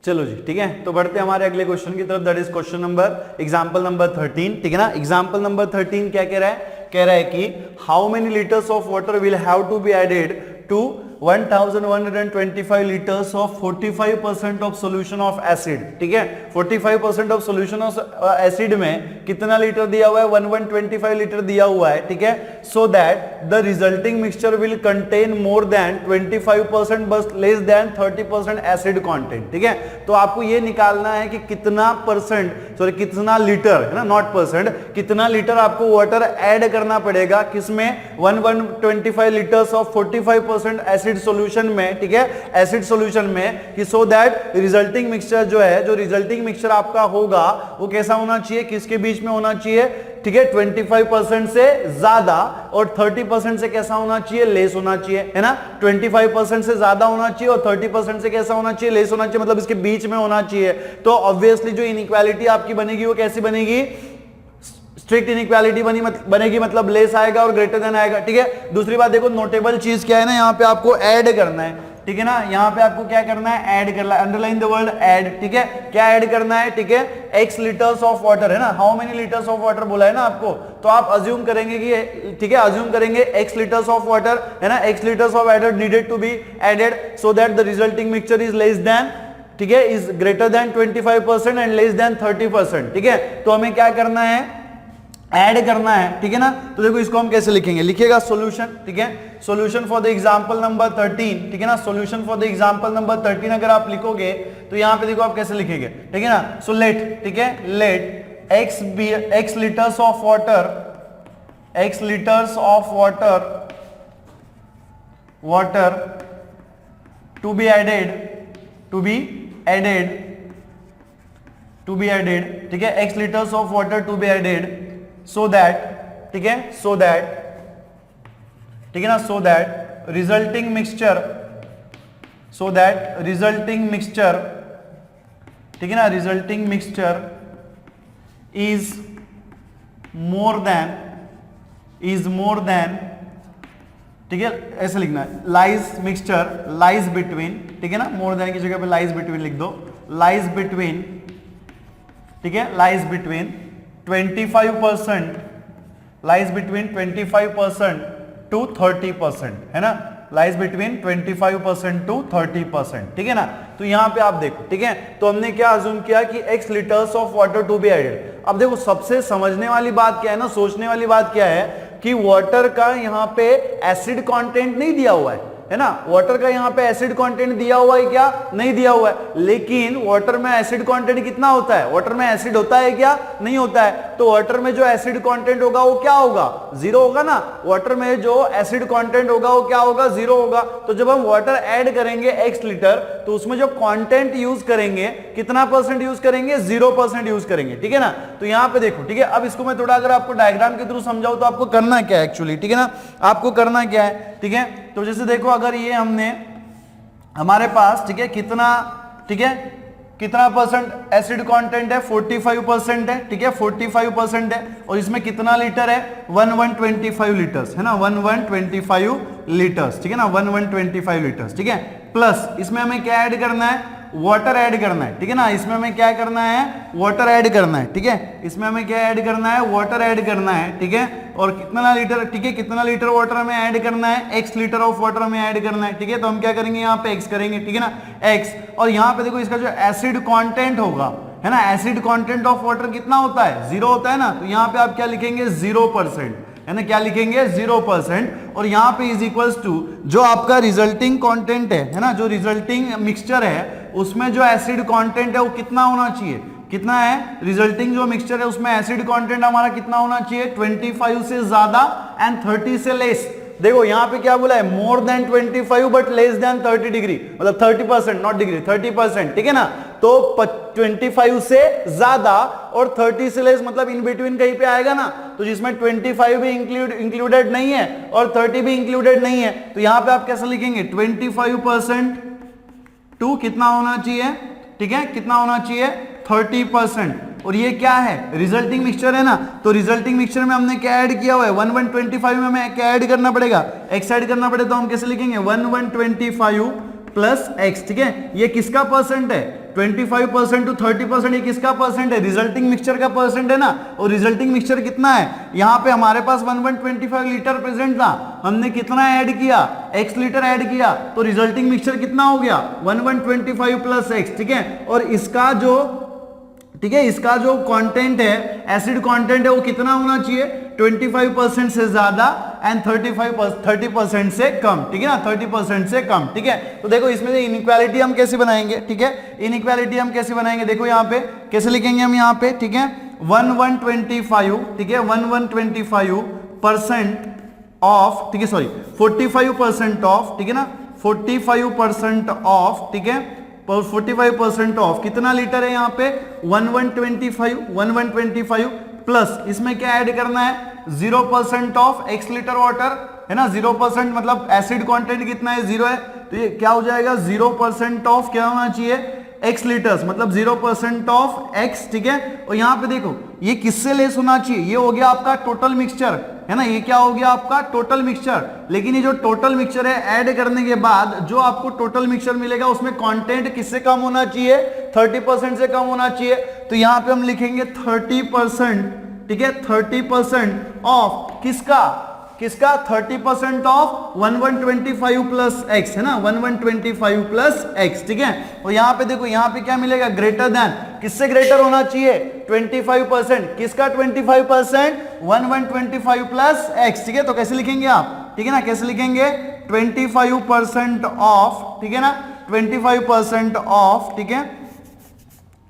चलो जी, ठीक है, तो बढ़ते हैं हमारे अगले क्वेश्चन की तरफ, that is question number example number 13, ठीक है ना। एग्जांपल नंबर 13 क्या कह रहा है, कह रहा है कि how many litres of water will have to be added to 1125 litres of 45% of solution of acid, ठीक है। 45% ऑफ सोल्यूशन ऑफ एसिड में कितना लीटर दिया हुआ है, 1125 लीटर दिया हुआ है, ठीक है। सो that the resulting mixture will contain more than 25% बस लेस देन 30% एसिड कंटेंट, ठीक है। तो आपको ये निकालना है कि कितना परसेंट, सॉरी कितना लीटर है ना, नॉट परसेंट, कितना लीटर आपको वाटर ऐड करना पड़ेगा किसमें, 1125 लीटर्स ऑफ 45% एसिड सॉल्यूशन में, ठीक है, एसिड सॉल्यूशन में, कि सो दैट रिजल्टिंग मिक्सचर जो है, जो रिजल्टिंग मिक्सचर आपका होगा वो कैसा होना चाहिए, किसके बीच में होना चाहिए, ठीक है, 25% से ज्यादा और 30% से कैसा होना चाहिए, लेस होना चाहिए, है ना। 25% से ज्यादा होना चाहिए और 30% से कैसा होना चाहिए, लेस होना चाहिए, मतलब इसके बीच में होना चाहिए। तो ऑब्वियसली जो इनइक्वालिटी आपकी बनेगी वो कैसी बनेगी, स्ट्रिक्ट इनइक्वालिटी बनेगी, मतलब लेस आएगा और ग्रेटर देन आएगा, ठीक है। दूसरी बात देखो, नोटेबल चीज क्या है ना, यहाँ पे आपको ऐड करना है, ठीक है ना, यहाँ पे आपको क्या करना है, ऐड करना है, अंडरलाइन द वर्ड ऐड, ठीक है। क्या ऐड करना है, ठीक है, x लीटर्स ऑफ वाटर, है ना, how many litres of water बोला है ना आपको, तो आप अज्यूम करेंगे कि, ठीक है, अज्यूम करेंगे x लीटर्स ऑफ वाटर, है ना, x litres of water needed to be added so that the resulting mixture is less than, ठीक है, is greater than 25% and less than 30%, ठीक है। तो हमें क्या करना है, ऐड करना है, ठीक है ना। तो देखो इसको हम कैसे लिखेंगे, लिखिएगा सॉल्यूशन, ठीक है, solution for the example number 13, ठीक है ना, solution for the example number 13 अगर आप लिखोगे तो यहां पे देखो आप कैसे लिखेंगे, ठीक है ना। सो लेट, ठीक है, let x litres of water, x litres of water to be added, ठीक है, x litres of water to be added so that, ठीक है, so that, ठीक है ना, so that resulting mixture, ठीक है ना, resulting mixture is more than, ठीक है, ऐसे लिखना है, lies between, ठीक है ना, more than की जगह पे lies between लिख दो, lies between, ठीक है, lies between 25%, lies between 25% to 30%, है ना, lies between 25% to 30%, ठीक है ना। तो यहां पे आप देखो, ठीक है, तो हमने क्या अज्यूम किया कि x litres of water to be added. अब देखो सबसे समझने वाली बात क्या है ना, सोचने वाली बात क्या है कि वाटर का यहां पे एसिड कंटेंट नहीं दिया हुआ है ना, वाटर का यहाँ पे एसिड कंटेंट दिया हुआ है क्या, नहीं दिया हुआ है, लेकिन वाटर में एसिड कंटेंट कितना होता है, वाटर में एसिड होता है क्या, नहीं होता है। तो वाटर में जो एसिड कंटेंट होगा वो क्या होगा, जीरो होगा ना, वाटर में जो एसिड कंटेंट होगा वो क्या होगा, जीरो होगा। तो जब हम वाटर ऐड करेंगे x लीटर तो उसमें जो कंटेंट यूज करेंगे कितना परसेंट यूज करेंगे, 0% यूज करेंगे, ठीक है ना। तो यहाँ पे देखो, ठीक है, अब इसको मैं थोड़ा अगर आपको डायग्राम के थ्रू समझाऊं तो आपको करना क्या है एक्चुअली, ठीक है ना, आपको करना क्या है, ठीक है। तो जैसे देखो अगर ये हमने हमारे पास, ठीक है, कितना, ठीक है, कितना परसेंट एसिड कंटेंट है, 45% है, ठीक है, 45% है, और इसमें कितना लीटर है, 1125 लीटर्स, है ना, 1125 लीटर्स, ठीक है ना, 1125 लीटर्स, ठीक है। प्लस इसमें हमें क्या ऐड करना है, वाटर ऐड करना है, ठीक है ना, इसमें हमें क्या करना है, वाटर ऐड करना है, ठीक है, इसमें हमें क्या ऐड करना है, वाटर ऐड करना है, ठीक है। और कितना लीटर, ठीक है, कितना लीटर वाटर हमें ऐड करना है, x लीटर ऑफ वाटर हमें ऐड करना है, ठीक है। तो हम क्या करेंगे, यहाँ पे x करेंगे, ठीक है ना, x, और यहाँ पे देखो इसका जो एसिड कंटेंट होगा, है ना, एसिड कंटेंट ऑफ वाटर कितना होता है, 0 होता है ना। तो यहाँ पे आप क्या लिखेंगे, 0%, है ना, क्या लिखेंगे, 0%, और यहाँ पे इज इक्वल्स टू जो आपका रिजल्टिंग कंटेंट है ना, जो रिजल्टिंग मिक्सचर है उसमें जो एसिड कंटेंट है वो कितना होना चाहिए, कितना है, रिजल्टिंग जो मिक्सचर है उसमें एसिड कंटेंट हमारा कितना होना चाहिए, 25 से ज्यादा एंड 30 से लेस। देखो यहाँ पे क्या बोला है, more than 25 but less than 30 degree, मतलब 30%, नॉट डिग्री, 30%, ठीक है ना। तो 25 से ज्यादा और 30 से लेस मतलब इन बिटवीन कहीं पे आएगा ना, तो जिसमें 25 भी इंक्लूडेड नहीं है और 30 भी इंक्लूडेड नहीं है, तो यहाँ पे आप कैसे लिखेंगे, 25% टू कितना होना चाहिए, ठीक है, कितना होना चाहिए, 30%। और ये क्या है, रिजल्टिंग मिक्सचर है ना, तो रिजल्टिंग मिक्सचर में हमने क्या ऐड किया हुआ है, 1125 में हमें क्या ऐड करना पड़ेगा, x ऐड करना पड़ेगा। तो हम कैसे लिखेंगे, 1125 प्लस x, ठीक है, ये किसका परसेंट है, 25% टू 30%, ये किसका परसेंट है? रिजल्टिंग मिक्सचर का परसेंट है ना। और रिजल्टिंग मिक्सचर कितना है? यहाँ पे हमारे पास 1125 लीटर प्रेजेंट था, हमने कितना ऐड किया? x लीटर ऐड किया, तो रिजल्टिंग मिक्सचर कितना हो गया? 1125 प्लस x, ठीक है। और इसका जो, ठीक है, इसका जो कंटेंट है, एसिड कंटेंट है, वो कितना होना चाहिए? 25% से ज्यादा एंड 30% से कम, ठीक है ना, 30% से कम, ठीक है। तो देखो इसमें से इनइक्वालिटी हम कैसे बनाएंगे, ठीक है, इनइक्वालिटी हम कैसे बनाएंगे, देखो यहाँ पे कैसे लिखेंगे हम यहाँ पे, ठीक है, 1125, ठीक है, 1125% ऑफ, ठीक है, सॉरी 45% ऑफ, ठीक है ना, 45% ऑफ, ठीक है, 45% ऑफ कितना लीटर है यहाँ पे? 1125 प्लस इसमें क्या ऐड करना है? 0% ऑफ x लीटर वाटर, है ना, 0% मतलब एसिड कंटेंट कितना है? 0 है, तो ये क्या हो जाएगा? 0% ऑफ क्या होना चाहिए? x लीटर्स, मतलब 0% ऑफ x, ठीक है। और यहाँ पे देखो ये किससे लेस होना चाहिए? ये हो गया आपका टोटल मिक्सचर, है ना, ये क्या हो गया आपका? Total mixture. लेकिन ये जो टोटल मिक्सचर है, ऐड करने के बाद जो आपको टोटल मिक्सचर मिलेगा उसमें कंटेंट किससे कम होना चाहिए? 30% से कम होना चाहिए। तो यहाँ पे हम लिखेंगे 30%, ठीक है, 30% ऑफ किसका? किसका? 30% ऑफ 1125 प्लस x, है ना, 1125 प्लस x, ठीक है। और यहाँ पे देखो, यहाँ पे क्या मिलेगा? ग्रेटर देन, किससे ग्रेटर होना चाहिए? 25%, किसका 25%? 1125 प्लस x, ठीक है। तो कैसे लिखेंगे आप, ठीक है ना, कैसे लिखेंगे? 25% ऑफ, ठीक है ना, 25% ऑफ, ठीक है,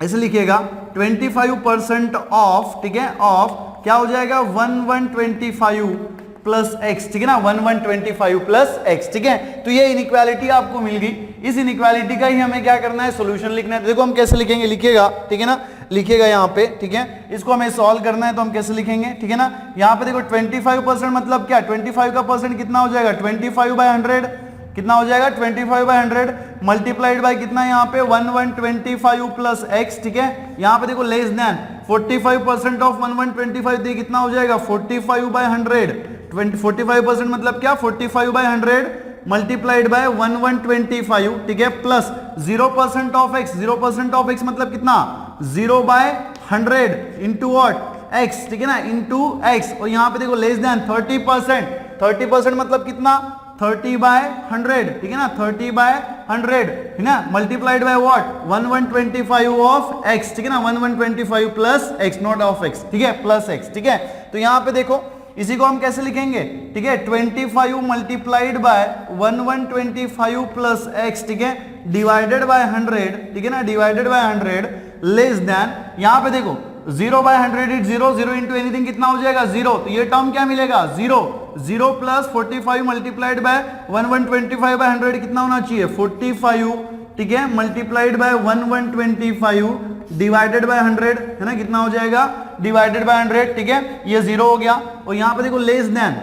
ऐसे लिखिएगा 25% ऑफ, ठीक है, ऑफ क्या हो जाएगा? 1125 प्लस एक्स, ठीक है ना, 1125 प्लस एक्स, ठीक है। तो ये इनइक्वालिटी आपको मिल गई। इस इनइक्वालिटी का ही हमें क्या करना है? सॉल्यूशन लिखना है। देखो हम कैसे लिखेंगे, लिखिएगा, ठीक है ना, लिखिएगा यहाँ पे, ठीक है। इसको हमें सॉल्व करना है तो हम कैसे लिखेंगे, ठीक है ना। यहाँ पे देखो 25% मतलब क्या? 25 का परसेंट कितना हो जाएगा? 25/100 कितना हो जाएगा? 25/100 मल्टीप्लाइड बाय कितना है यहाँ पे? 1125 प्लस एक्स, ठीक है। यहाँ पे देखो लेस देन 45% ऑफ 1125 दी कितना हो जाएगा? 45/100। 45% मतलब क्या? 45/100 मल्टीप्लाइड बाय 1125, ठीक है, plus 0% of x. 0% of x मतलब कितना? 0/100 इंटू वॉट? एक्स, ठीक है ना, इंटू एक्स। और यहाँ पे देखो लेस देन 30%। 30% मतलब कितना? 30/100, ठीक है ना, 30/100, है ना, multiplied by what? 1125 of x, ठीक है ना, 1125 plus x, not of x, ठीक है, प्लस x, ठीक है। तो यहाँ पे देखो इसी को हम कैसे लिखेंगे, ठीक है, 25 मल्टीप्लाइड बाय 1125 प्लस x, ठीक है, डिवाइडेड बाय 100, ठीक है ना, डिवाइडेड बाय 100 लेस देन, यहाँ पे देखो 0/100 इज 0, 0 इंटू एनीथिंग कितना हो जाएगा? 0। तो ये टर्म क्या मिलेगा? 0। 0 प्लस 45 मल्टीप्लाइड बाय 1125/100 कितना होना चाहिए? 45, ठीक है, मल्टीप्लाइड बाय 1125 डिवाइडेड बाय 100, है ना, कितना हो जाएगा? डिवाइडेड बाय 100, ठीक है, ये 0 हो गया। और यहाँ पे देखो लेस देन,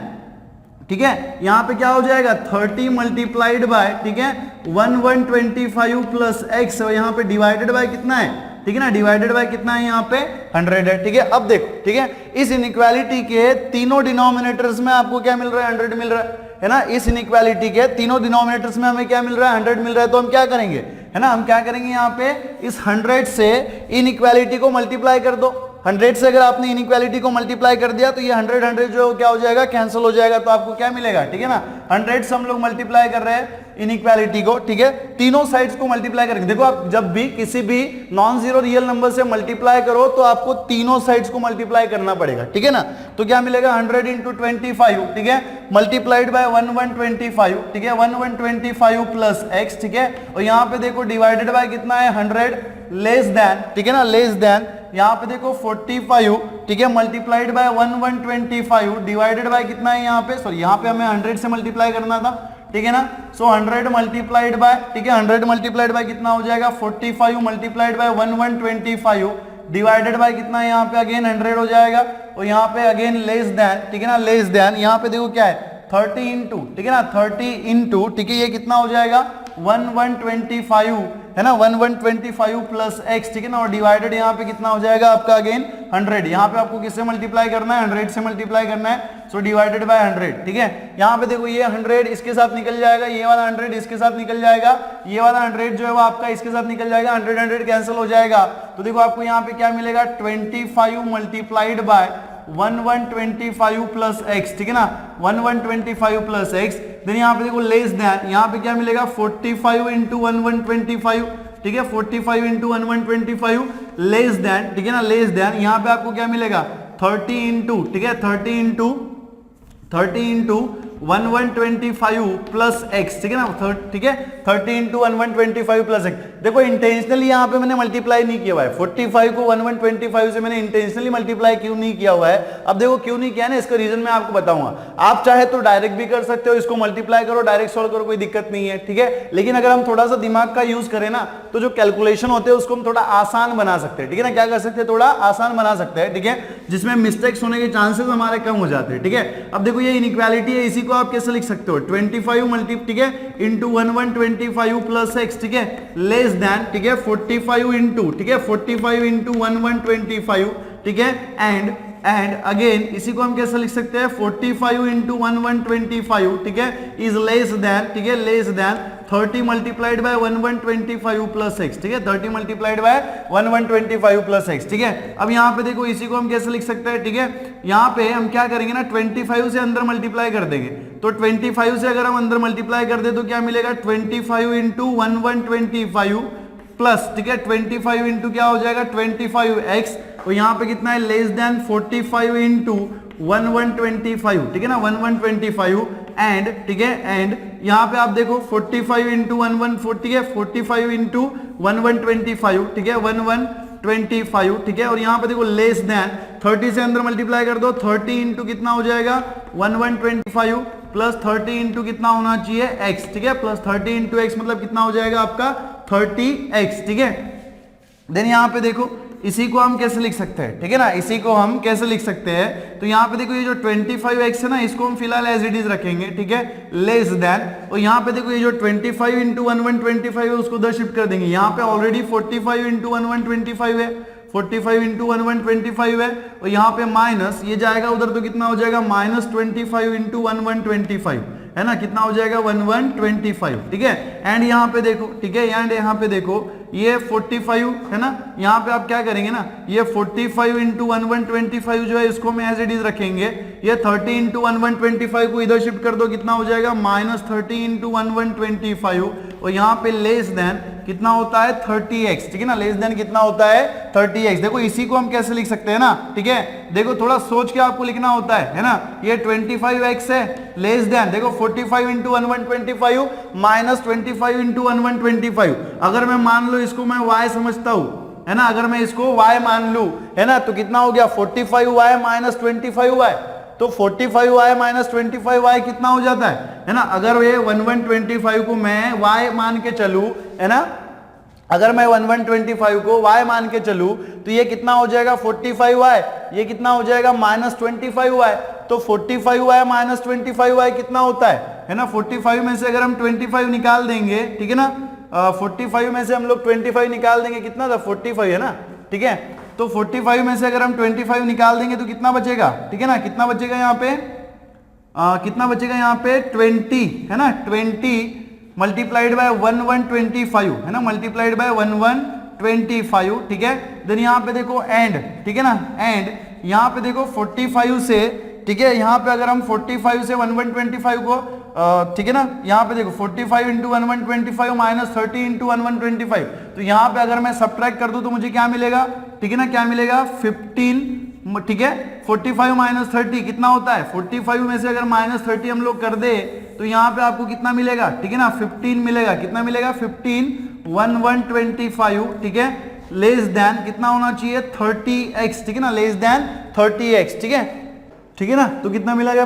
ठीक है, यहाँ पे क्या हो जाएगा? 30 मल्टीप्लाइड बाय, ठीक है, 1125 प्लस एक्स, और यहाँ पे डिवाइडेड बाय कितना है? ठीक है ना, डिवाइडेड बाय कितना है? यहाँ पे 100 है, ठीक है। अब देखो, ठीक है, इस इनइक्वालिटी के तीनों डिनोमिनेटर्स में आपको क्या मिल रहा है? 100 मिल रहा है ना। इस इनइक्वालिटी के तीनों डिनोमिनेटर्स में हमें क्या मिल रहा है? 100 मिल रहा है। तो हम क्या करेंगे, है ना, हम क्या करेंगे, यहाँ पे इस 100 से इनइक्वालिटी को मल्टीप्लाई कर दो। 100 से अगर आपने इनइक्वालिटी को मल्टीप्लाई कर दिया तो ये 100 जो क्या हो जाएगा? कैंसिल हो जाएगा। तो आपको क्या मिलेगा? ठीक है ना, 100 से हम लोग मल्टीप्लाई कर रहे हैं इनइक्वालिटी को, ठीक है, तीनों साइड्स को मल्टीप्लाई करेंगे। देखो आप जब भी किसी भी नॉन जीरो रियल नंबर से मल्टीप्लाई करो तो आपको तीनों साइड्स को मल्टीप्लाई करना पड़ेगा, ठीक है ना। तो क्या मिलेगा? 100 इंटू 25, ठीक है, मल्टीप्लाइड बाय 1125, ठीक है, 1125 प्लस एक्स, ठीक है। और यहाँ पे देखो डिवाइडेड बाय कितना है? 100 लेस देन, ठीक है ना, लेस देन यहाँ पे देखो 45, ठीक है, मल्टीप्लाइड बाय 1125 डिवाइडेड बाय कितना है? यहाँ पे सॉरी, यहाँ पे हमें 100 से मल्टीप्लाई करना था, ठीक है ना। सो 100 मल्टीप्लाइड बाय, ठीक है, 100 मल्टीप्लाइड बाय कितना हो जाएगा? 45 मल्टीप्लाइड बाय 1125 डिवाइडेड बाय कितना है? यहाँ पे अगेन 100 हो जाएगा। और यहाँ पे अगेन लेस देन, ठीक है ना, लेस देन यहाँ पे देखो क्या है? 30 इंटू, ठीक है ना, 30 इंटू, ठीक है, ये कितना हो जाएगा? 1125 है ना 1125 प्लस x, ठीक है ना, और डिवाइडेड यहाँ पे कितना हो जाएगा आपका अगेन 100। यहाँ पे आपको किससे मल्टीप्लाई करना है, 100 से मल्टीप्लाई करना है, सो डिवाइडेड बाय 100, ठीक है। यहाँ पे देखो ये 100 इसके साथ निकल जाएगा, ये वाला 100 इसके साथ निकल जाएगा, ये वाला 100 जो है वो आपका इसके साथ निकल जाएगा, 100 कैंसिल हो जाएगा। तो देखो आपको यहाँ पे क्या मिलेगा 25 मल्टीप्लाइड बाय 1125 प्लस x, ठीक है ना, 1125 प्लस x। देन यहाँ पे देखो लेस देन, यहाँ पे क्या मिलेगा 45 इंटू 1125, ठीक है, 45 इंटू 1125 लेस देन, ठीक है ना, लेस देन यहाँ पे आपको क्या मिलेगा 30 इंटू, ठीक है, 30 इंटू 1125 प्लस x, ठीक है ना, ठीक है, 30 इंटू 1125 प्लस x। देखो इंटेंशनली यहाँ पे मैंने मल्टीप्लाई नहीं किया हुआ है, 45 को 1125 से मैंने इंटेंशनली मल्टीप्लाई क्यों नहीं किया हुआ है। अब देखो क्यों नहीं किया ना, इसका रीजन मैं आपको बताऊंगा। आप चाहे तो डायरेक्ट भी कर सकते हो, इसको मल्टीप्लाई करो, डायरेक्ट सॉल्व करो, कोई दिक्कत नहीं है, ठीक है। लेकिन अगर हम थोड़ा सा दिमाग का यूज करें ना, तो जो कैलकुलेशन होते हैं उसको हम थोड़ा आसान बना सकते हैं, ठीक है ना। क्या कर सकते हैं, थोड़ा आसान बना सकते हैं, ठीक है, जिसमें मिस्टेक्स होने के चांसेस हमारे कम हो जाते हैं, ठीक है। अब देखो ये इनइक्वालिटी है, इसी को आप कैसे लिख सकते हो 25 मल्टी, ठीक है, इंटू 1125 प्लस x, ठीक है, लेस देन, ठीक है, 45 इंटू, ठीक है, 45 इंटू 1125, ठीक है, एंड अगेन इसी को हम कैसे लिख सकते हैं 45 इंटू 1125, ठीक है, इज लेस देन, ठीक है, less than 30 multiplied by 1125 plus x, ठीक है, 30 मल्टीप्लाइड बाय 1125 प्लस x, ठीक है। अब यहाँ पे देखो इसी को हम कैसे लिख सकते हैं, ठीक है, यहाँ पे हम क्या करेंगे ना 25 से अंदर मल्टीप्लाई कर देंगे, तो 25 से अगर हम अंदर मल्टीप्लाई कर दे तो क्या मिलेगा 25 इंटू 1125 प्लस, ठीक है, 25 इंटू क्या हो जाएगा 25x, और यहाँ पे कितना है लेस देन 45 इंटू 1125, ठीक है ना, 1125 एंड, ठीक है, एंड यहाँ पे आप देखो 45 इंटू 1140, ठीक है, 45 इंटू 1125, ठीक है, 1125, ठीक है, और यहाँ पे देखो लेस देन 30 से अंदर मल्टीप्लाई कर दो, 30 इंटू कितना हो जाएगा 1125 प्लस 30 इंटू कितना होना चाहिए x, ठीक है, प्लस 30 इंटू x मतलब कितना हो जाएगा आपका 30x, ठीक है। देन यहाँ पे देखो इसी को हम कैसे लिख सकते हैं, ठीक है ना, इसी को हम कैसे लिख सकते हैं, तो यहाँ पे देखो ये जो 25x है ना, इसको हम फिलहाल एज इट इज रखेंगे, ठीक है, लेस देन, और यहाँ पे देखो ये जो 25 इंटू 1125 है उसको उधर शिफ्ट कर देंगे, यहाँ पे ऑलरेडी 45 इंटू 1125 है, 45 इंटू 1125 है, और यहाँ पे माइनस ये जाएगा उधर तो कितना हो जाएगा माइनस 25 इंटू 1125, है ना, कितना हो जाएगा 1125, ठीक है। एंड यहाँ पे देखो, ठीक है, एंड यहाँ पे देखो ये 45 है ना, यहाँ पे आप क्या करेंगे ना, ये 45 इंटू 1125 जो है इसको हम एज इट इज रखेंगे, ये 30 इंटू 1125 को इधर शिफ्ट कर दो, कितना हो जाएगा माइनस 30 इंटू 1125, और यहाँ पे लेस देन कितना होता है 30x, ठीक है ना, लेस देन कितना होता है 30x। देखो इसी को हम कैसे लिख सकते हैं ना, ठीक है, देखो थोड़ा सोच के आपको लिखना होता है ना, ये 25x है, लेस देन देखो 45 इंटू 1125 माइनस 25 इंटू 1125, अगर मैं मान लो इसको मैं y समझता हूं, है ना, अगर मैं इसको y मान लूं, है ना, तो कितना हो गया 45y माइनस 25y, तो 45y माइनस 25y कितना हो जाता है ना, अगर ये 1125 को मैं y मान के चलूं, है ना, अगर मैं 1125 को y मान के चलूं तो ये कितना हो जाएगा 45y, ये कितना हो जाएगा माइनस 25y, तो 45y माइनस 25y कितना होता है ना, 45 में से अगर हम 25 निकाल देंगे, ठीक है ना, 45 में से हम लोग 25 निकाल देंगे, कितना था 45 है ना, ठीक है, तो 45 में से अगर हम 25 निकाल देंगे तो कितना बचेगा, ठीक है ना, कितना बचेगा यहाँ पे, कितना बचेगा यहाँ पे 20, है ना, 20 मल्टीप्लाइड बाय 1125, है ना, मल्टीप्लाइड बाय 1125, ठीक है। देन यहाँ पे देखो एंड, ठीक है ना, एंड यहाँ पे देखो 45 से, ठीक है, यहाँ पे अगर हम 45 से 1125 को, ठीक है ना, यहाँ पे देखो 45 इंटू 1125 माइनस 30 इंटू 1125, तो यहाँ पे अगर मैं सब्ट्रैक्ट कर दूं तो मुझे क्या मिलेगा, ठीक है ना, क्या मिलेगा 15, ठीक है, 45 माइनस 30 कितना होता है, 45 में से अगर माइनस 30 हम लोग कर दे तो यहाँ पे आपको कितना मिलेगा, ठीक है ना, 15 मिलेगा, कितना मिलेगा 15 1125, ठीक है, लेस देन कितना होना चाहिए 30x, ठीक है ना, लेस देन 30x, ठीक है, ठीक है ना, तो कितना मिलेगा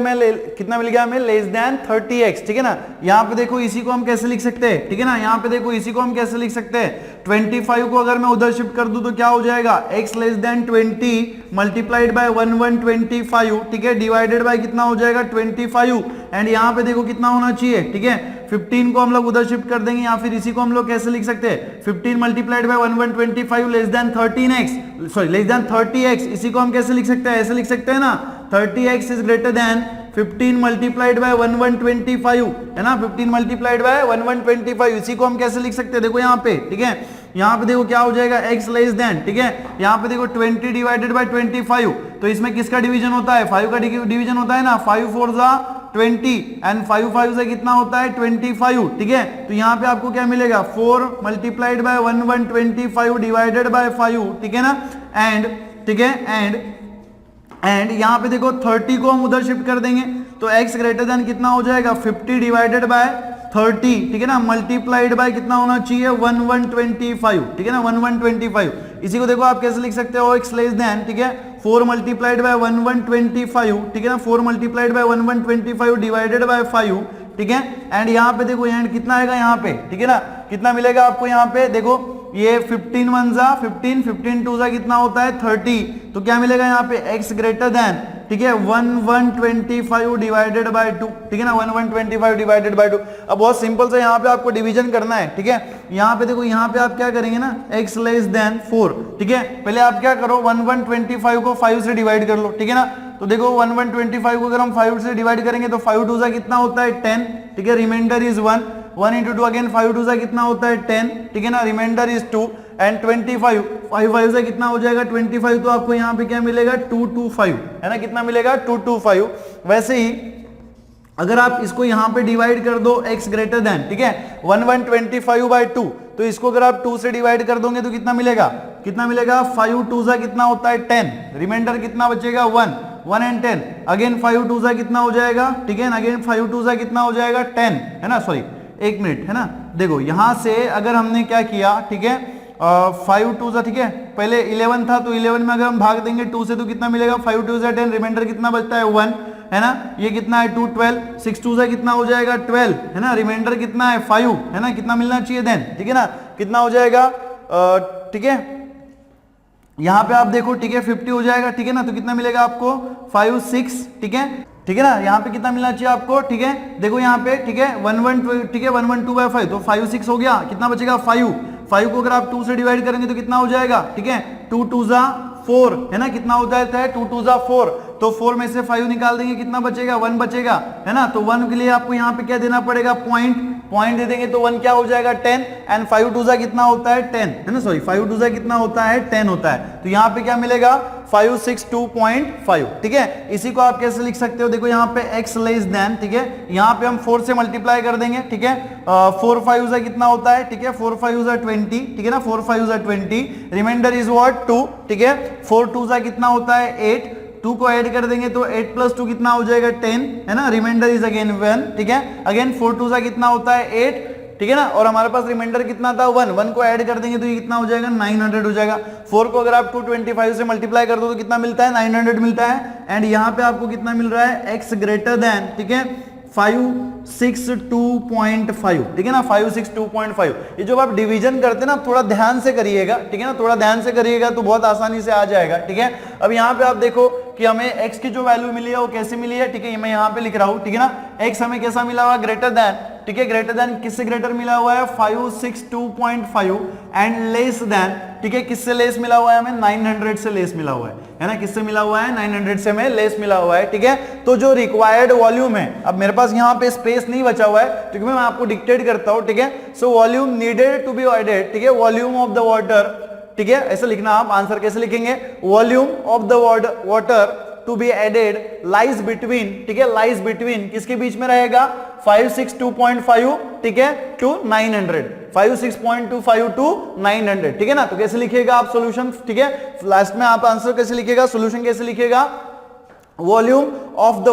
कितना मिल गया हमें लेस देन 30x, ठीक है ना। यहाँ पे देखो इसी को हम कैसे लिख सकते हैं, ठीक है ना, यहाँ पे देखो इसी को हम कैसे लिख सकते हैं, 25 को अगर मैं उधर शिफ्ट कर दूं तो क्या हो जाएगा x less than 20 multiplied by 1125, ठीक है, डिवाइडेड बाय कितना हो जाएगा 25, एंड यहाँ पे देखो कितना होना चाहिए, ठीक है, 15 को हम लोग उधर शिफ्ट कर देंगे, या फिर इसी को हम लोग कैसे लिख सकते हैं 15 multiplied by 1125 less than 13x, sorry less than 30x, इसी को हम कैसे लिख सकते हैं, ऐसे लिख सकते हैं ना 30x is greater then 15 multiplied by 1125, है ना 15 मल्टीप्लाइड बाय 1125, इसी को हम कैसे लिख सकते हैं, देखो यहाँ पे, ठीक है यहाँ पे देखो क्या हो जाएगा x लेस देन, ठीक है यहाँ पे देखो 20 डिवाइडेड बाय 25, तो इसमें किसका डिवीजन होता है 5 का डिवीजन होता है ना, 5 4 जा 20 एंड 5 5 से कितना होता है 25, ठीक है तो यहाँ पे आपको क्या मिलेगा 4 मल्टीप्लाइड बाय 1125 डिवाइडेड बाय 5, ठीक है ना, एंड ठीक है एंड यहाँ पे देखो 30 को हम उधर शिफ्ट कर देंगे, तो x ग्रेटर देन कितना हो जाएगा 50 डिवाइडेड बाय 30, ठीक है ना, मल्टीप्लाइड बाय कितना होना चाहिए 1125, ठीक है ना 1125, इसी को देखो आप कैसे लिख सकते हो x लेस देन, ठीक है 4 मल्टीप्लाइड बाय 1125, ठीक है ना 4 मल्टीप्लाइड बाय 1125 डिवाइडेड बाय 5, ठीक है एंड यहाँ पे देखो एंड कितना आएगा यहाँ पे, ठीक है ना कितना मिलेगा आपको यहाँ पे, देखो ये 15 1 जा 15, 15 2 जा कितना होता है 30, तो क्या मिलेगा यहाँ पे x ग्रेटर देन, ठीक है 1125 डिवाइडेड बाय 2, ठीक है ना 1125 डिवाइडेड बाय 2। अब बहुत सिंपल से यहाँ पे आपको डिवीजन करना है, ठीक है यहाँ पे देखो यहाँ पे आप क्या करेंगे ना x लेस देन 4, ठीक है पहले आप क्या करो 1125 को 5 से डिवाइड कर लो, ठीक है ना, तो देखो 1125 को अगर हम 5 से डिवाइड करेंगे तो 5 2 जा कितना होता है 10, ठीक है रिमाइंडर इज 1, 1 into 2 अगेन 5 2 से कितना होता है 10, ठीक है ना रिमाइंडर इज 2 एंड 25 5 5 से कितना हो जाएगा 25, तो आपको यहाँ पे क्या मिलेगा 225, है ना कितना मिलेगा 225। वैसे ही अगर आप इसको यहाँ पे डिवाइड कर दो x ग्रेटर देन, ठीक है 1125 बाय 2, तो इसको अगर आप 2 से डिवाइड कर दोगे तो कितना मिलेगा 5 2 से कितना होता है 10, रिमाइंडर कितना बचेगा 1 एंड 10 अगेन 5 2 से कितना हो जाएगा, ठीक है अगेन 5 2 से कितना हो जाएगा 10, है ना सॉरी एक मिनट, है ना देखो यहां से अगर हमने क्या किया, ठीक है 5 2 जा, ठीक है पहले 11 था तो 11 में अगर हम भाग देंगे 2 से तो कितना मिलेगा 5 2 जा 10, रिमाइंडर कितना बचता है 1, है ना ये कितना है 2 12, 6 2 जा कितना हो जाएगा 12, है ना रिमाइंडर कितना है 5, है ना कितना मिलना चाहिए देन, ठीक है ना कितना हो जाएगा, ठीक है यहाँ पे आप देखो, ठीक है 50 हो जाएगा, ठीक है ना, तो कितना मिलेगा आपको 5 6, ठीक है ना यहाँ पे कितना मिलना चाहिए आपको, ठीक है देखो यहाँ पे, ठीक है 1 1 ठीक है 112 बाय 5, तो 5 6 हो गया, कितना बचेगा 5 को अगर आप 2 से डिवाइड करेंगे तो कितना हो जाएगा, ठीक है 2 2 जा 4, है ना कितना होता है 2 2 जा 4, तो 4 में से 5 निकाल देंगे कितना बचेगा 1 बचेगा, है ना तो 1 के लिए आपको यहाँ पे क्या देना पड़ेगा पॉइंट दे देंगे तो 1 क्या हो जाएगा 10 एंड 5 2 जा कितना होता है 10, है ना सॉरी 5 2 जा कितना होता है 10 होता है, तो यहाँ पे क्या मिलेगा 562.5, ठीक है इसी को आप कैसे लिख सकते हो, देखो यहाँ पे x लेस देन, ठीक है यहाँ पे हम 4 से मल्टीप्लाई कर देंगे, ठीक है 4 5 जा कितना होता है, ठीक है 4 5 जा 20, ठीक है ना 4 5 जा 20, रिमाइंडर इज व्हाट 2, ठीक है 4 2 जा कितना होता है 8, 2 को ऐड कर देंगे तो 8 प्लस 2 कितना हो जाएगा 10, है ना रिमाइंडर इज अगेन 1, ठीक है अगेन 4 2 जा कितना होता है 8, ठीक है ना और हमारे पास रिमाइंडर कितना था 1 को ऐड कर देंगे तो ये कितना हो जाएगा 900 हो जाएगा। 4 को अगर आप 225 से मल्टीप्लाई कर दो तो कितना मिलता है 900 मिलता है, एंड यहाँ पे आपको कितना मिल रहा है x ग्रेटर देन, ठीक है 562.5, ठीक है ना 562.5। ये जो आप डिवीजन करते हैं ना थोड़ा ध्यान से करिएगा, ठीक है ना थोड़ा ध्यान से करिएगा तो बहुत आसानी से आ जाएगा, ठीक है। अब यहाँ पे आप देखो कि हमें x की जो वैल्यू मिली है वो कैसे मिली है, ठीक है मैं यहाँ पे लिख रहा हूँ, ठीक है ना x हमें कैसा मिला हुआ ग्रेटर देन, ठीक है ग्रेटर देन किससे ग्रेटर मिला हुआ है 562.5 एंड लेस देन, ठीक है किससे लेस मिला हुआ है हमें 900 से लेस मिला हुआ है ना किससे मिला हुआ है 900 से हमें लेस मिला हुआ है, ठीक है। तो जो रिक्वायर्ड वॉल्यूम है, अब मेरे पास यहाँ पे स्पेस नहीं बचा हुआ है क्योंकि मैं आपको डिक्टेट करता हूँ, ठीक है। So volume needed to be added, ठीक है वॉल्यूम ऑफ द वाटर, ठीक है ऐसे लिखना आप आंसर कैसे लिखेंगे volume of the water to be added lies between, ठीक है लाइज बिटवीन किसके बीच में रहेगा 562.5, ठीक है टू 900, 562.5 टू 900, ठीक है ना। तो कैसे लिखिएगा आप सॉल्यूशन, ठीक है लास्ट में आप आंसर कैसे लिखिएगा, सॉल्यूशन कैसे लिखिएगा volume of the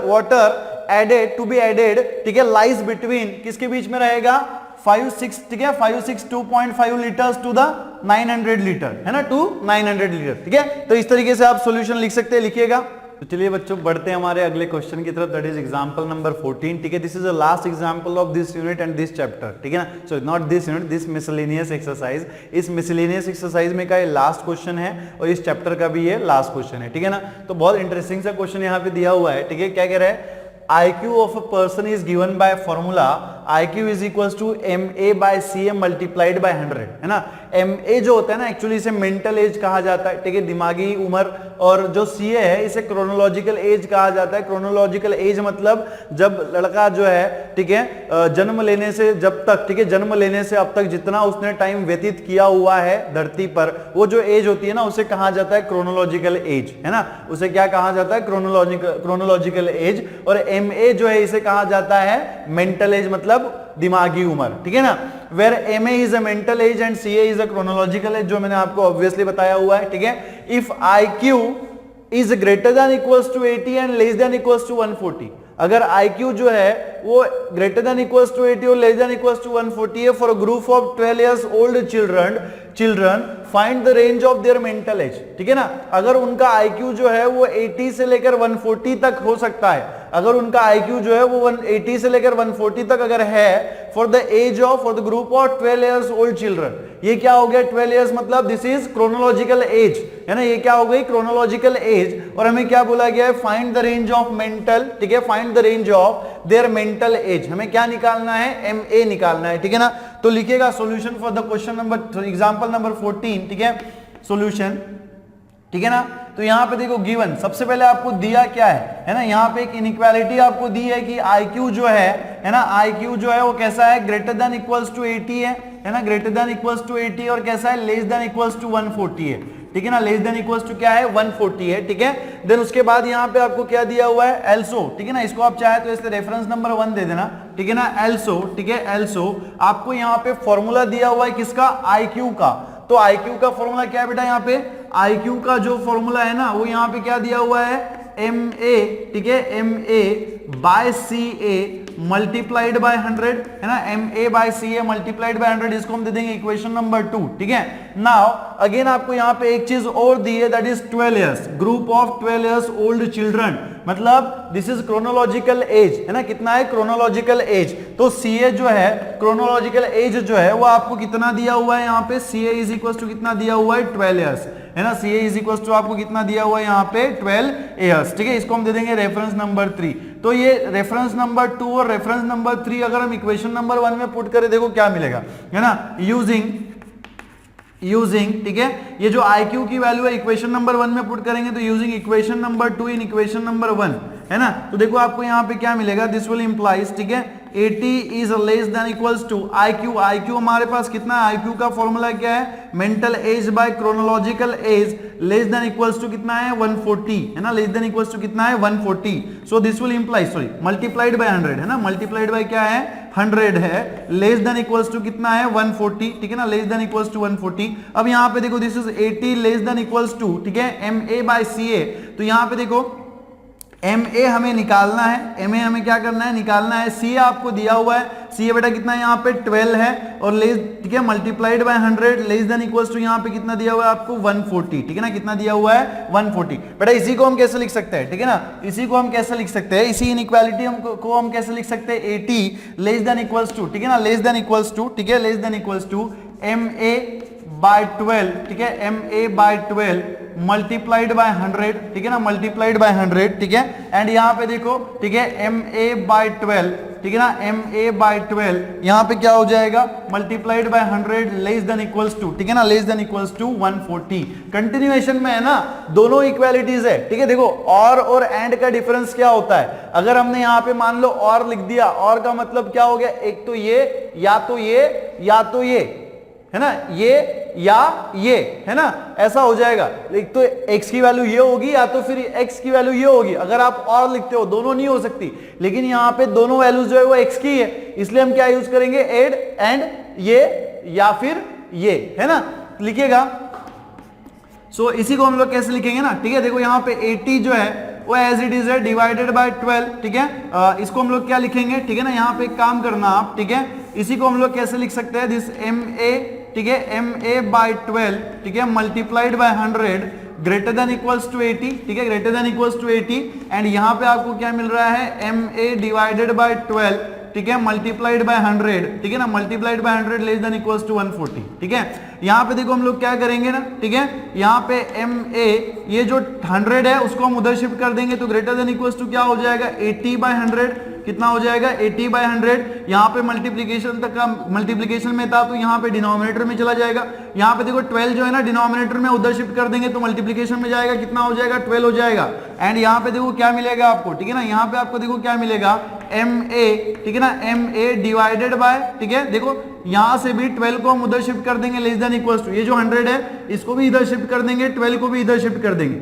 water added to be added, ठीक है लाइज बिटवीन किसके बीच में रहेगा 56, ठीक है 562.5 लीटर्स टू द 900 लीटर, है ना टू 900 लीटर, ठीक है। तो इस तरीके से आप सॉल्यूशन लिख सकते हैं, लिखिएगा। तो चलिए बच्चों बढ़ते हैं हमारे अगले क्वेश्चन की तरफ, दैट इज एग्जांपल नंबर 14, ठीक है। This is the last example of this unit and this chapter, ठीक है ना। So not this unit, this miscellaneous exercise, इस मिसलेनियस एक्सरसाइज में का ये लास्ट क्वेश्चन है और इस चैप्टर का भी ये लास्ट क्वेश्चन है, ठीक है ना। तो बहुत इंटरेस्टिंग सा क्वेश्चन यहाँ पे दिया हुआ है, ठीक है क्या कह रहा है IQ of a person is given by formula I Q is equal to M A by C A multiplied by 100, है ना। एम ए जो होता है ना एक्चुअली इसे मेंटल एज कहा जाता है, ठीक है, दिमागी उम्र, और जो सी ए है इसे क्रोनोलॉजिकल एज कहा जाता है। क्रोनोलॉजिकल एज मतलब जब लड़का जो है, ठीक है, जन्म लेने से जब तक, ठीक है, जन्म लेने से अब तक जितना उसने टाइम व्यतीत किया हुआ है धरती पर, वो जो एज होती है ना उसे कहा जाता है क्रोनोलॉजिकल एज, है ना। उसे क्या कहा जाता है? Chronological age. और एम ए जो है इसे कहा जाता है मेंटल एज, मतलब दिमागी उम्र, ठीक है ना। Where M A is a mental age and C A is a chronological age, जो मैंने आपको ऑब्वियसली बताया हुआ है, ठीक है। If I Q is greater than equals to 80 and less than equals to 140, अगर IQ जो है वो ग्रेटर देन इक्वल्स टू 80 और लेस देन इक्वल्स टू 140 है for a group of 12 years old children find the range of their mental as, ठीक है ना। अगर उनका IQ जो है वो 80 से लेकर 140 तक हो सकता है, अगर उनका IQ जो है वो 180 से लेकर 140 तक अगर है for the age of, for the group of 12 years old children, ये क्या हो गया 12 इयर्स, मतलब दिस इज क्रोनोलॉजिकल एज, है ना। ये क्या हो गई? Chronological age. और हमें क्या बोला गया है? Find the range of mental, ठीक है, find the range of their mental as. हमें क्या निकालना है? MA निकालना है, ठीक है ना। तो लिखिएगा solution for the question number, example number 14, ठीक है, सॉल्यूशन, ठीक है ना। तो यहां पे देखो गिवन, सबसे पहले आपको दिया क्या है ना, यहां पे एक इनइक्वालिटी आपको दी है कि IQ जो है ना, IQ जो है वो कैसा है? ग्रेटर देन इक्वल्स टू 80 है ना, ग्रेटर देन इक्वल्स टू 80, और कैसा है? लेस देन इक्वल्स टू 140 है, ठीक है ना। लेस देन इक्वल्स टू क्या है? 140 है, ठीक है। देन उसके बाद यहाँ पे आपको क्या दिया हुआ है? एल्सो, ठीक है ना। इसको आप चाहे तो इससे रेफरेंस नंबर 1 दे देना, ठीक है ना। एल्सो, ठीक है, एल्सो आपको यहाँ पे फॉर्मूला दिया हुआ है किसका? IQ का। तो IQ का फॉर्मूला क्या है बेटा? यहाँ पे IQ का जो फॉर्मूला है ना वो यहाँ पे क्या दिया हुआ है? MA, ठीक है, MA by CA multiplied by 100, है ना। MA by CA multiplied by 100, इसको हम दे देंगे इक्वेशन नंबर 2, ठीक है। नाउ अगेन आपको यहाँ पे एक चीज और दी है, that is 12 years, group of 12 years old children, मतलब दिस इज क्रोनोलॉजिकल एज, है ना। कितना है? Chronological age. तो CA जो है, क्रोनोलॉजिकल एज जो है वो आपको कितना दिया हुआ है यहाँ पे? CA इज इक्वल टू कितना दिया हुआ है? 12 इयर्स, है ना। CA इज इक्वल टू आपको कितना दिया हुआ है यहाँ पे? 12 इयर्स, ठीक है। इसको हम दे देंगे रेफरेंस नंबर 3। तो ये रेफरेंस नंबर 2 और रेफरेंस नंबर 3 अगर हम इक्वेशन नंबर 1 में पुट करें, देखो क्या मिलेगा, है ना। यूजिंग, ठीक है, ये जो IQ की वैल्यू है इक्वेशन नंबर 1 में पुट करेंगे तो using equation number 2 in equation number 1, है ना। तो देखो आपको यहाँ पे क्या मिलेगा? दिस विल इंप्लाइज, ठीक है, 80 is less than equals to IQ हमारे पास कितना है? IQ का फॉर्मूला क्या है? Mental age by chronological age less than equals to कितना है? 140, है ना। लेस देन इक्वल्स टू कितना है? 140। So this will imply, sorry, multiplied by 100, है ना। मल्टीप्लाइड बाय क्या है? 100 है। लेस देन इक्वल्स टू कितना है? 140, ठीक है ना। Less than equals to 140। अब यहाँ पे देखो this is 80 less than equals to, ठीक है, MA बाय CA। तो यहाँ पे देखो MA हमें निकालना है, MA हमें क्या करना है? निकालना है। CA आपको दिया हुआ है, CA बेटा कितना है यहाँ पे? 12 है, और लेस, ठीक है, multiplied by 100 less than equals to यहाँ पे कितना दिया हुआ है आपको? 140, ठीक है ना। कितना दिया हुआ है? 140। बेटा इसी को हम कैसे लिख सकते हैं? ठीक है ना, इसी को हम कैसे लिख सकते हैं? इसी इनइक्वालिटी को हम कैसे लिख सकते हैं? 80 लेस देन इक्वल्स टू, ठीक है ना, लेस देन इक्वल्स टू, ठीक है, less than equals to MA by 12, ठीक है, MA बाय 12 मल्टीप्लाइड बाय 100, ठीक है ना, मल्टीप्लाइड बाय 100, ठीक है। एंड यहाँ पे देखो, ठीक है, MA बाय 12, ठीक है ना, MA बाय 12 यहाँ पे क्या हो जाएगा? Multiplied by 100 less than equals to, ठीक है ना, less than equals to 140। Continuation में है ना, दोनों इक्वालिटीज है, ठीक है। देखो और एंड का डिफरेंस क्या होता है? अगर हमने यहाँ पे मान लो और लिख दिया, और का मतलब क्या हो गया? एक तो ये, या तो ये, या तो ये, है ना, ये या ये, है ना, ऐसा हो जाएगा। एक तो x की वैल्यू ये होगी या तो फिर x की वैल्यू ये होगी। अगर आप और लिखते हो, दोनों नहीं हो सकती, लेकिन यहाँ पे दोनों वैल्यूज जो है वो x की है, इसलिए हम क्या यूज करेंगे? एड एंड ये या फिर ये, है ना, लिखिएगा। सो इसी को हम लोग कैसे लिखेंगे ना, ठीक है। देखो यहाँ पे 80 जो है वो एज इट इज है डिवाइडेड बाय 12, ठीक है। इसको हम लोग क्या लिखेंगे? ठीक है ना, यहाँ पे एक काम करना आप, ठीक है, इसी को हम लोग कैसे लिख सकते हैं? दिस MA, ठीक है, MA बाय 12, ठीक है, multiplied by 100 greater than equals to 80, ठीक है, greater than equals to 80। And यहाँ पे आपको क्या मिल रहा है? MA डिवाइडेड बाय 12, ठीक है, मल्टीप्लाइड बाय 100, ठीक है ना, multiplied by 100 less than equals to 140, ठीक है। यहाँ पे देखो हम लोग क्या करेंगे ना, ठीक है, यहाँ पे MA ये जो 100 है उसको हम उधर शिफ्ट कर देंगे, तो ग्रेटर देन इक्वल्स टू क्या हो जाएगा? 80 बाय 100, कितना हो जाएगा 80/100। यहाँ पे मल्टीप्लीकेशन तक का मल्टीप्लीकेशन में था तो यहाँ पे डिनोमिनेटर में चला जाएगा। यहाँ पे देखो 12 जो है ना डिनोमिनेटर में उधर शिफ्ट कर देंगे तो मल्टीप्लीकेशन में जाएगा, कितना हो जाएगा 12 हो जाएगा। एंड यहाँ पे देखो क्या मिलेगा आपको, ठीक है ना, यहाँ पे आपको देखो क्या मिलेगा MA, ठीक है ना, MA डिवाइडेड बाय, ठीक है, देखो यहां से भी 12 को हम उधर शिफ्ट कर देंगे लेस देन इक्वल्स टू, ये जो 100 है इसको भी इधर शिफ्ट कर देंगे, 12 को भी इधर शिफ्ट कर देंगे,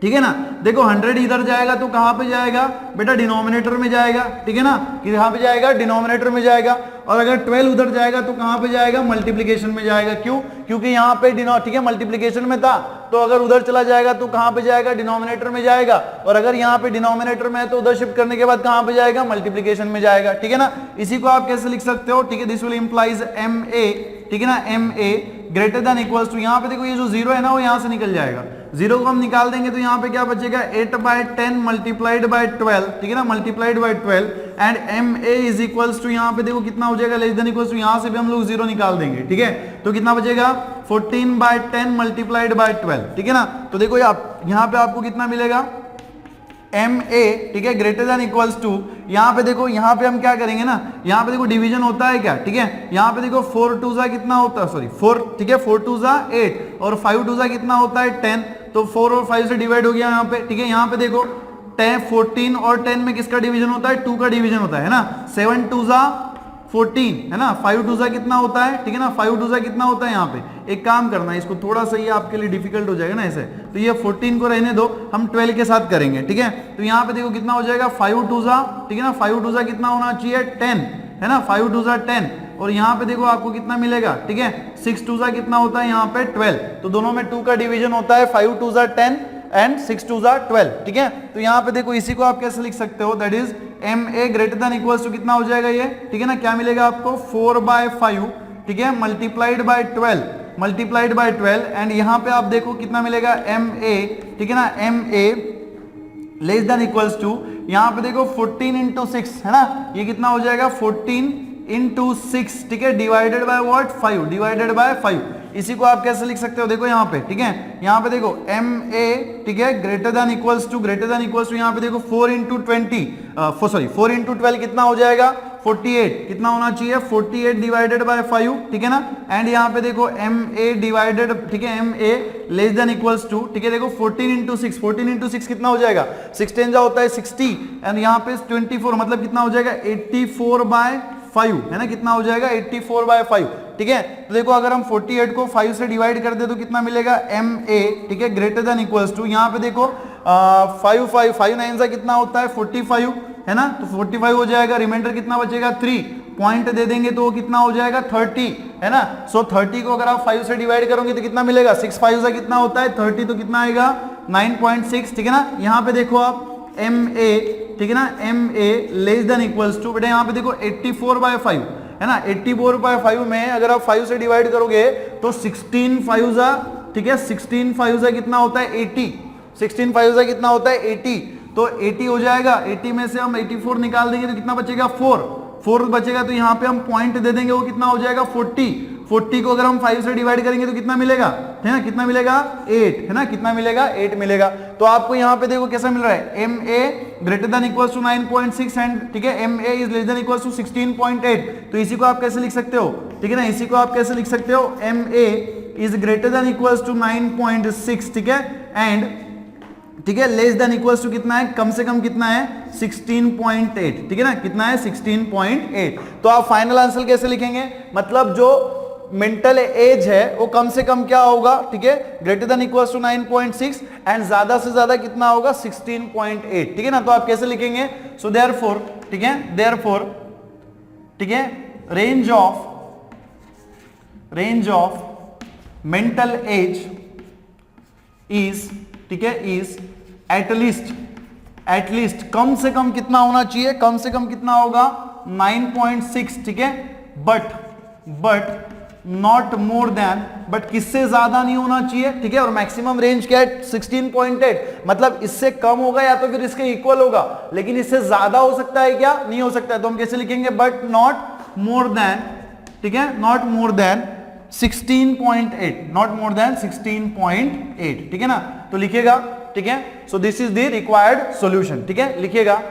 ठीक है ना। देखो 100 इधर जाएगा तो कहां पे जाएगा बेटा, डिनोमिनेटर में जाएगा, ठीक है ना, कि कहां पे जाएगा, डिनोमिनेटर में जाएगा। और अगर 12 उधर जाएगा तो कहां पे जाएगा, मल्टीप्लिकेशन में जाएगा। क्यों, क्योंकि यहाँ पे ठीक है मल्टीप्लिकेशन में था तो अगर उधर चला जाएगा तो कहां पे जाएगा, डिनोमिनेटर में जाएगा। और अगर यहाँ पे डिनोमिनेटर में है तो उधर शिफ्ट करने के बाद कहां पे जाएगा, मल्टीप्लिकेशन में जाएगा, ठीक है ना। इसी को आप कैसे लिख सकते हो, ठीक है, दिस विल इंप्लाइज MA, ठीक है ना, MA greater than equals to, यहाँ पे देखो ये जो 0 है ना वो यहाँ से निकल जाएगा, 0 को हम निकाल देंगे तो यहाँ पे क्या बचेगा 8/10 मल्टीप्लाइड बाय 12, ठीक है ना, multiplied by 12 and MA is equals to, यहाँ पे देखो कितना हो जाएगा लेस देन इक्वल्स टू, यहाँ से भी हम लोग 0 निकाल देंगे, ठीक है, तो कितना बचेगा 14/10 मल्टीप्लाइड बाय 12, ठीक है ना। तो देखो यहाँ पे आपको कितना मिलेगा MA, ठीक है, ग्रेटर देन इक्वल्स टू, यहाँ पे देखो, यहाँ पे हम क्या करेंगे ना, यहाँ पे देखो डिवीजन होता है क्या, ठीक है, यहाँ पे देखो 4 2 जा कितना होता है, सॉरी 4, ठीक है, 4 2 जा 8 और 5 2 जा कितना होता है 10, तो 4 और 5 से डिवाइड हो गया यहाँ पे, ठीक है। यहाँ पे देखो 10 14 और 10 में किसका डिवीजन होता है, 2 का डिवीजन होता है ना, 7 2 जा 14 है ना, 5 2 जा कितना होता है, ठीक है ना, 5 2 जा कितना होता है, यहाँ पे एक काम करना है, इसको थोड़ा सा ये आपके लिए डिफिकल्ट हो जाएगा ना ऐसे, तो ये 14 को रहने दो, हम 12 के साथ करेंगे, ठीक है। तो यहाँ पे देखो कितना हो जाएगा 5 2 जा, ठीक है ना, 5 2 जा कितना होना चाहिए 10 है ना, 5 2 जा 10 और यहाँ पे देखो आपको कितना मिलेगा, ठीक है, 6 2 जा कितना होता है यहाँ पे 12, तो दोनों में 2 का डिवीजन होता है, 5 2 जा 10 एंड 6 2 जा 12, ठीक है। तो यहाँ पे देखो इसी को आप कैसे लिख सकते हो, that is MA greater than equals to कितना हो जाएगा ये, ठीक है ना, क्या मिलेगा आपको 4/5, ठीक है, मल्टीप्लाइड बाय 12 एंड यहाँ पे आप देखो कितना मिलेगा MA, ठीक है ना, MA less than equals to, यहाँ पे देखो 14 इंटू 6 है ना, ये कितना हो जाएगा 14 इंटू 6, ठीक है, divided by what 5, divided by 5। इसी को आप कैसे लिख सकते हो, देखो यहाँ पे, ठीक है, यहाँ पे देखो MA, ठीक है, ग्रेटर देन इक्वल्स टू यहाँ पे देखो 4 इंटू 12 कितना हो जाएगा 48, कितना होना चाहिए 48 डिवाइडेड बाय 5, ठीक है ना। एंड यहाँ पे देखो MA डिवाइडेड, ठीक है, MA less than equals to, ठीक है, देखो 14 इंटू 6 कितना हो जाएगा 16 जा होता है 60 एंड यहाँ पे 24 मतलब कितना हो जाएगा 84/5 है ना, कितना हो जाएगा 84/5, ठीक है। तो देखो अगर हम 48 को 5 से डिवाइड कर दे तो कितना मिलेगा MA, ठीक है, ग्रेटर देन इक्वल्स टू, यहाँ पे देखो 5 9 से कितना होता है 45 है ना, तो 45 हो जाएगा, रिमाइंडर कितना बचेगा 3, पॉइंट दे देंगे तो वो कितना हो जाएगा 30 है ना। सो 30 को अगर आप 5 से डिवाइड करोगे तो कितना मिलेगा 6 5 से कितना होता है 30, तो कितना आएगा 9.6, ठीक है ना। यहाँ पे देखो आप MA, ठीक है ना, MA less than equals to, बेटा यहाँ पे देखो 84/5 है ना, 84/5 में अगर आप 5 से डिवाइड करोगे तो 16 5 जा, ठीक है, 16 5 जा कितना होता है 80, 16 5 जा कितना होता है 80, तो 80 हो जाएगा, 80 में से हम 84 निकाल देंगे तो कितना बचेगा 4 बचेगा, तो यहाँ पे हम पॉइंट दे देंगे वो कितना हो जाएगा 40 को अगर हम 5 से डिवाइड करेंगे तो कितना मिलेगा, है ना, कितना मिलेगा 8 है ना, कितना मिलेगा 8 मिलेगा। तो आपको यहाँ पे देखो कैसा मिल रहा है MA greater than equals to 9.6 and, ठीक है, MA is less than equals to 16.8, तो इसी को आप कैसे लिख सकते हो, ठीक है ना, इसी को आप कैसे लिख सकते हो MA is greater than equals to 9.6, ठीक है, एंड, ठीक है, लेस देन इक्वल्स टू कितना है, कम से कम कितना है 16.8, ठीक है ना, कितना है 16.8। तो आप फाइनल आंसर कैसे लिखेंगे, मतलब जो मेंटल एज है वो कम से कम क्या होगा, ठीक है, greater than equals to 9.6 and ज्यादा से ज्यादा कितना होगा 16.8, ठीक है ना। तो आप कैसे लिखेंगे, सो देयरफॉर, ठीक है, देयरफॉर, ठीक है, range of mental as is, ठीक है, इज एटलीस्ट कम से कम कितना होना चाहिए, कम से कम कितना होगा 9.6, ठीक है, but not more than, but किससे ज्यादा नहीं होना चाहिए, ठीक है, और मैक्सिमम रेंज क्या है 16.8, मतलब इससे कम होगा या तो फिर इसके इक्वल होगा, लेकिन इससे ज्यादा हो सकता है क्या, नहीं हो सकता है। तो हम कैसे लिखेंगे, बट नॉट मोर देन, ठीक है, not more than 16.8, not more than 16.8, ठीक है ना। तो लिखिएगा, ठीक है, so this is the required solution, ठीक है, लिखिएगा।